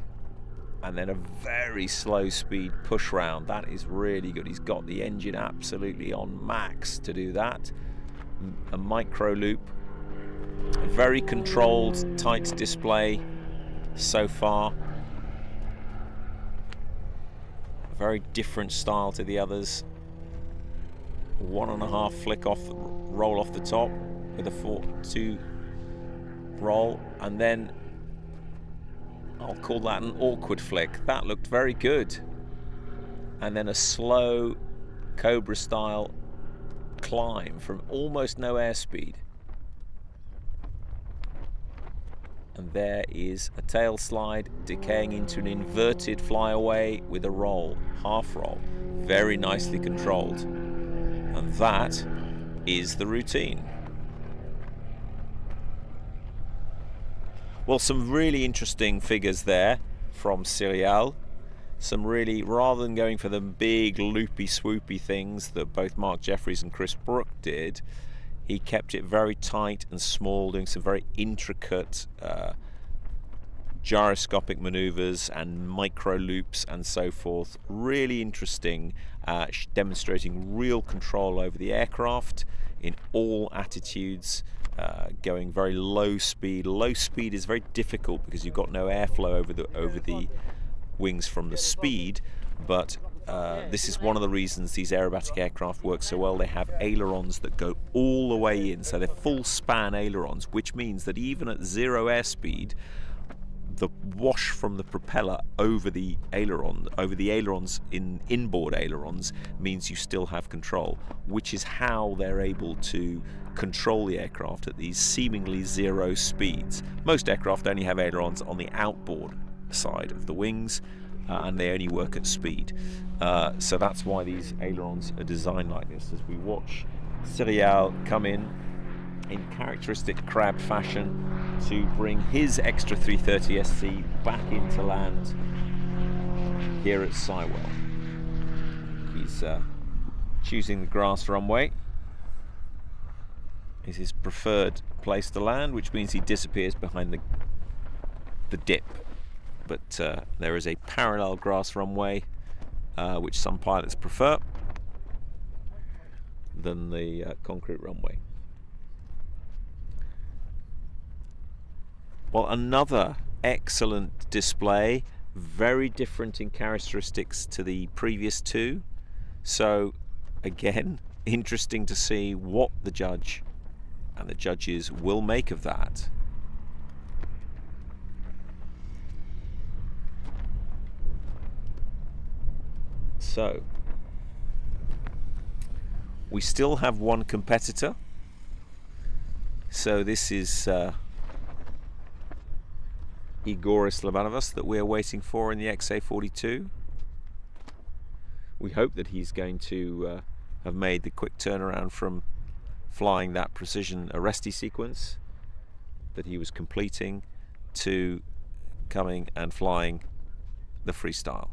and then a very slow speed push round. That is really good. He's got the engine absolutely on max to do that. A micro loop, a very controlled tight display so far. A very different style to the others. 1.5 flick off, roll off the top with a 4-2 roll, and then I'll call that an awkward flick. That looked very good. And then a slow Cobra style climb from almost no airspeed. And there is a tail slide decaying into an inverted flyaway with a roll, half roll. Very nicely controlled. And that is the routine. Well, some really interesting figures there from Cyrial. Some really, rather than going for the big loopy swoopy things that both Mark Jefferies and Chris Brook did, he kept it very tight and small, doing some very intricate gyroscopic maneuvers and micro loops and so forth. Really interesting, demonstrating real control over the aircraft in all attitudes, going very low speed. Low speed is very difficult because you've got no airflow over the wings from the speed, but this is one of the reasons these aerobatic aircraft work so well. They have ailerons that go all the way in, so they're full span ailerons, which means that even at 0 airspeed, the wash from the propeller over the ailerons inboard ailerons means you still have control, which is how they're able to control the aircraft at these seemingly 0 speeds. Most aircraft only have ailerons on the outboard side of the wings, and they only work at speed. So that's why these ailerons are designed like this. As we watch Cyrial come in characteristic crab fashion to bring his extra 330 SC back into land here at Cyrial. He's choosing the grass runway. Is his preferred place to land, which means he disappears behind the dip. But there is a parallel grass runway, which some pilots prefer, than the concrete runway. Well, another excellent display, very different in characteristics to the previous two. So again, interesting to see what the judge and the judges will make of that. So we still have one competitor. So this is Igorus Lobanovas that we're waiting for in the XA42. We hope that he's going to have made the quick turnaround from flying that precision arresti sequence that he was completing to coming and flying the freestyle.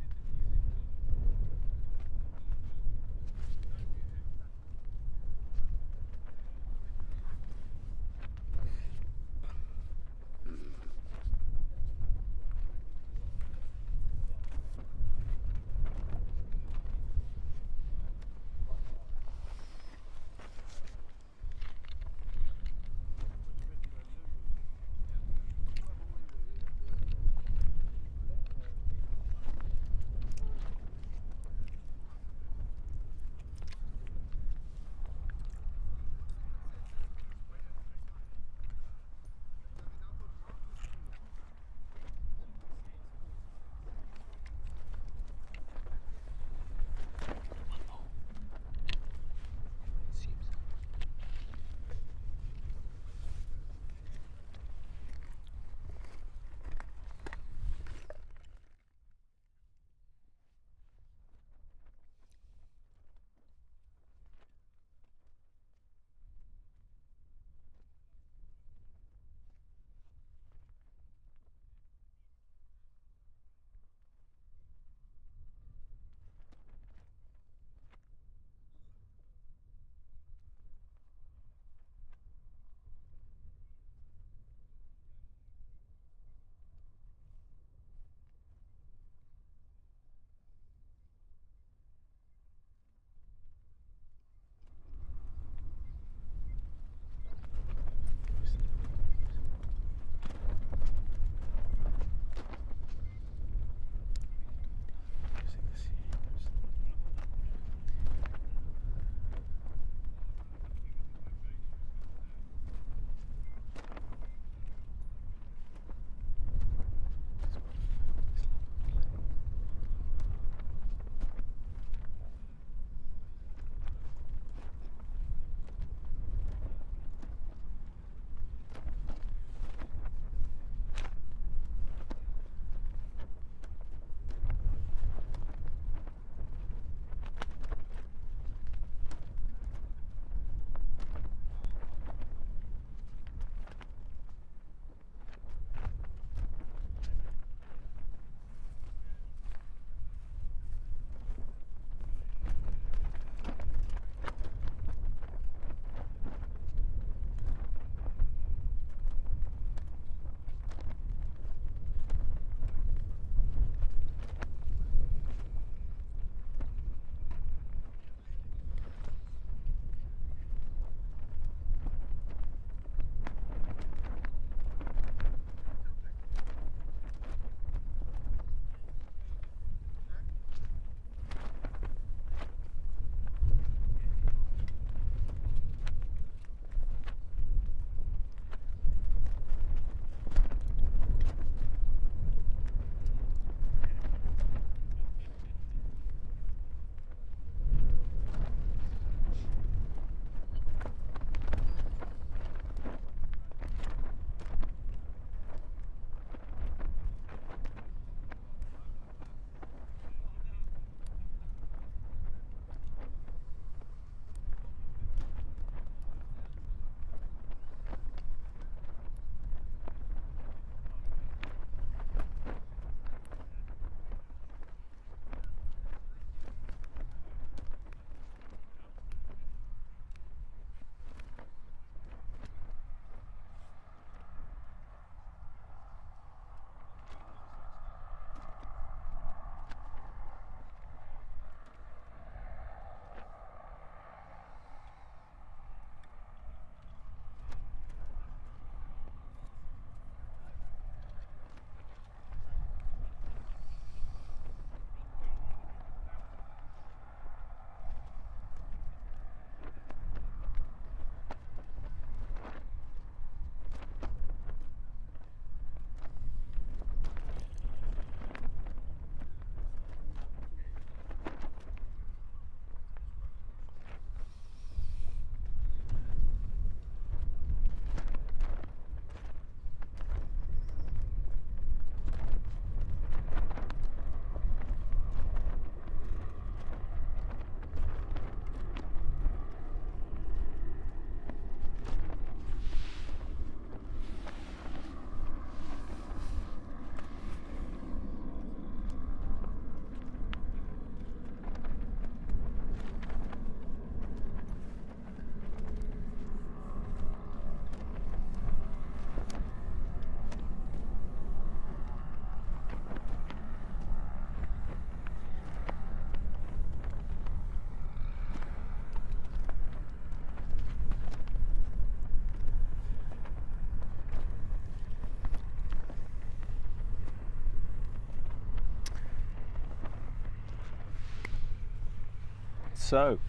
So,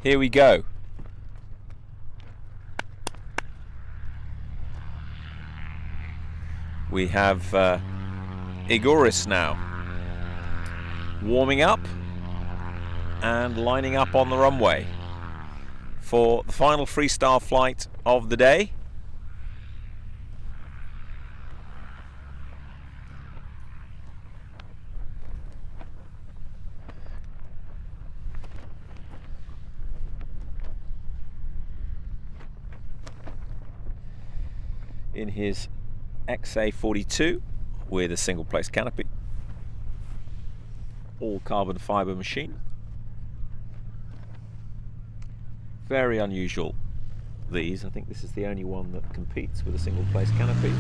here we go. We have Igorus now warming up and lining up on the runway for the final freestyle flight of the day. In his XA42 with a single place canopy, all carbon fiber machine. Very unusual, these. I think this is the only one that competes with a single place canopy.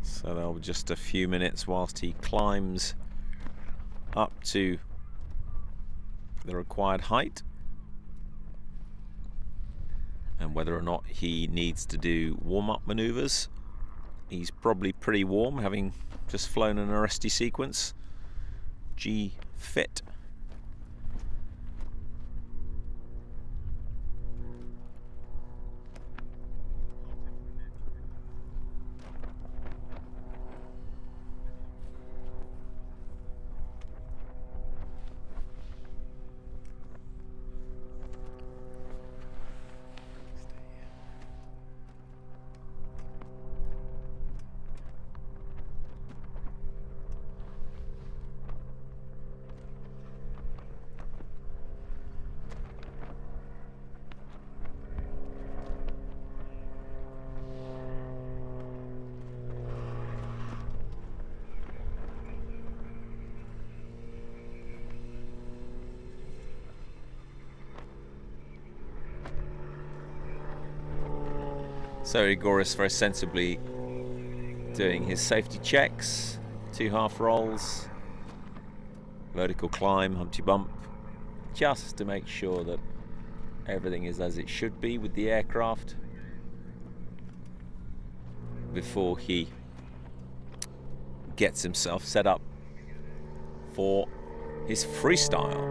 So there'll be just a few minutes whilst he climbs up to the required height, and whether or not he needs to do warm-up maneuvers. He's probably pretty warm, having just flown an arresty sequence. G fit. So Igorus very sensibly doing his safety checks, 2 half rolls, vertical climb, Humpty Bump, just to make sure that everything is as it should be with the aircraft before he gets himself set up for his freestyle.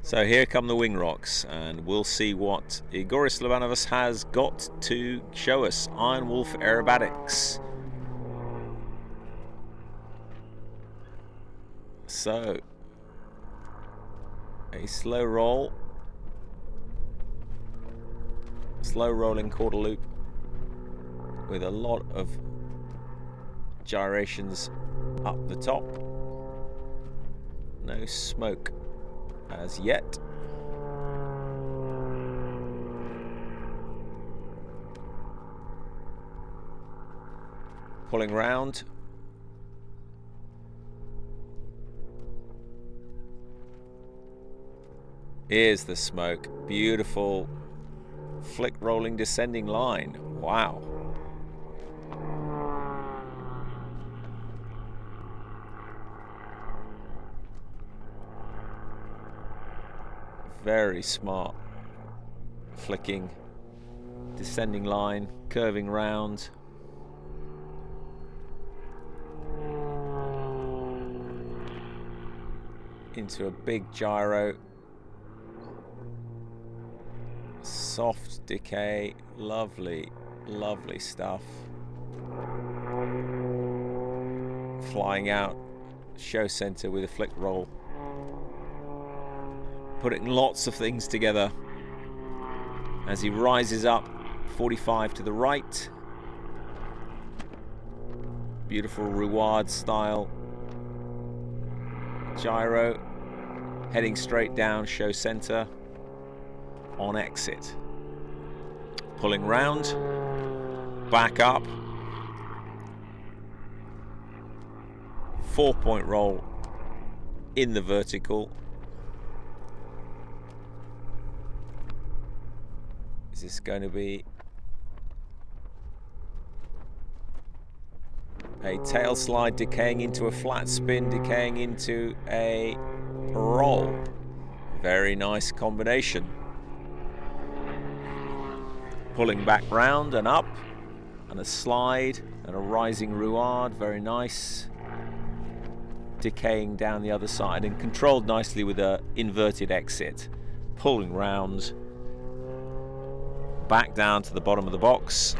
So here come the wing rocks, and we'll see what Igorus Lobanovas has got to show us. Iron Wolf Aerobatics. So, a slow roll. Slow rolling quarter loop with a lot of gyrations up the top. No smoke as yet. Pulling round. Here's the smoke. Beautiful flick rolling descending line. Wow. Very smart flicking descending line, curving round. Into a big gyro. Soft decay, lovely, lovely stuff. Flying out show center with a flick roll. Putting lots of things together. as he rises up 45 to the right. Beautiful Ruard style gyro, heading straight down show center on exit. Pulling round, back up, 4-point roll in the vertical. Is this going to be a tail slide decaying into a flat spin, decaying into a roll? Very nice combination. Pulling back round and up, and a slide and a rising Ruard, very nice. Decaying down the other side and controlled nicely with a inverted exit. Pulling round, back down to the bottom of the box,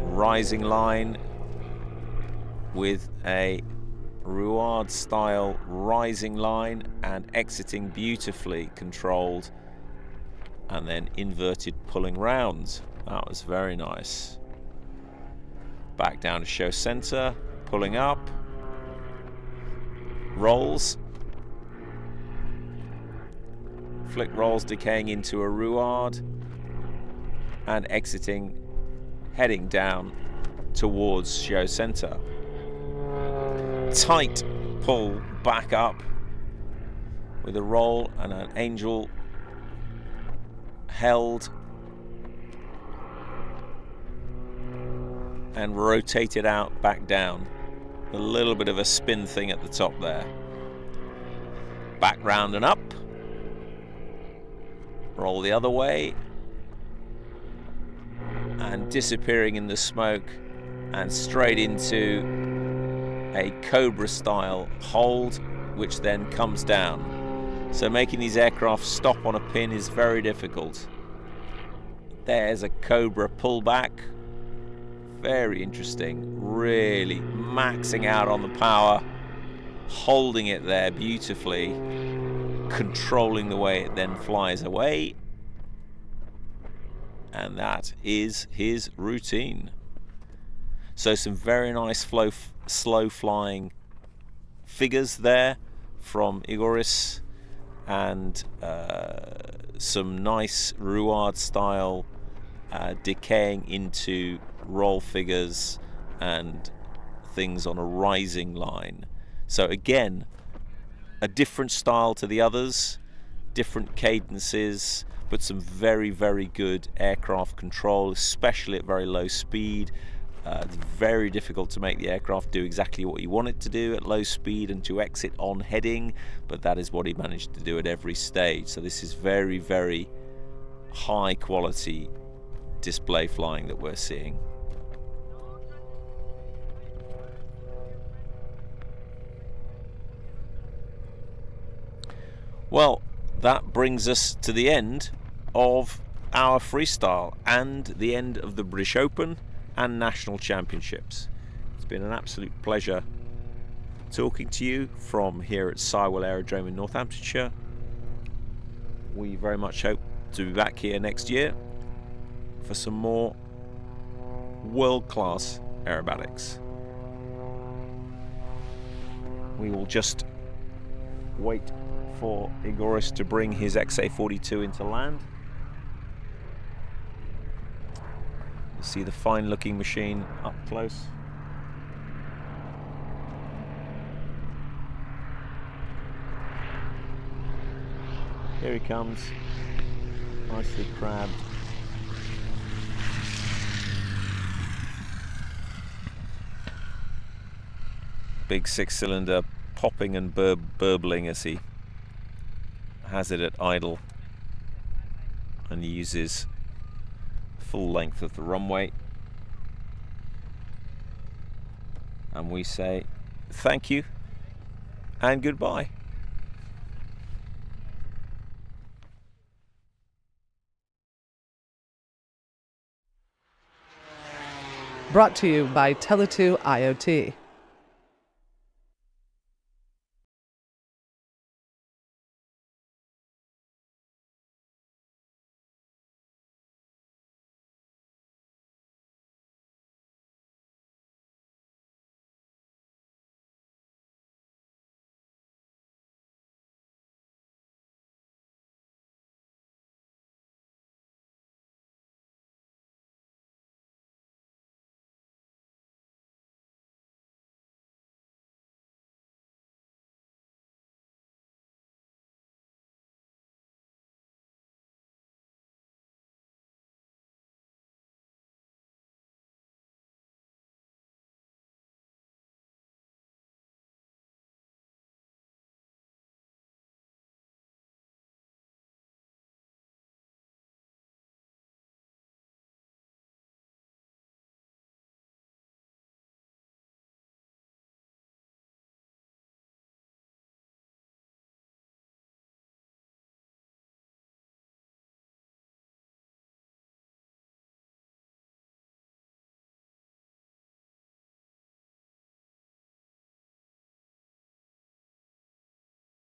rising line with a Ruard style rising line and exiting beautifully controlled, and then inverted pulling round. That was very nice. Back down to show center, pulling up, rolls, flick rolls decaying into a Ruard and exiting, heading down towards show center. Tight pull back up with a roll and an angel held and rotated out back down. A little bit of a spin thing at the top there. Back round and up. Roll the other way. And disappearing in the smoke and straight into a Cobra style hold, which then comes down. So making these aircraft stop on a pin is very difficult. There's a Cobra pullback. Very interesting, really maxing out on the power, holding it there beautifully, controlling the way it then flies away. And that is his routine. So some very nice slow flying figures there from Igorus, and some nice Ruard style decaying into roll figures and things on a rising line. So again, a different style to the others, different cadences, but some very, very good aircraft control, especially at very low speed. It's very difficult to make the aircraft do exactly what you want it to do at low speed and to exit on heading, but that is what he managed to do at every stage. So this is very, very high quality display flying that we're seeing. Well, that brings us to the end of our freestyle and the end of the British Open and National Championships. It's been an absolute pleasure talking to you from here at Cyrial Aerodrome in Northamptonshire. We very much hope to be back here next year for some more world-class aerobatics. We will just wait for Igorus to bring his XA42 into land. You see the fine looking machine up close. Here he comes, nicely crabbed. Big 6-cylinder popping and burbling as he has it at idle, and he uses full length of the runway. And we say thank you and goodbye. Brought to you by Tele2 IoT.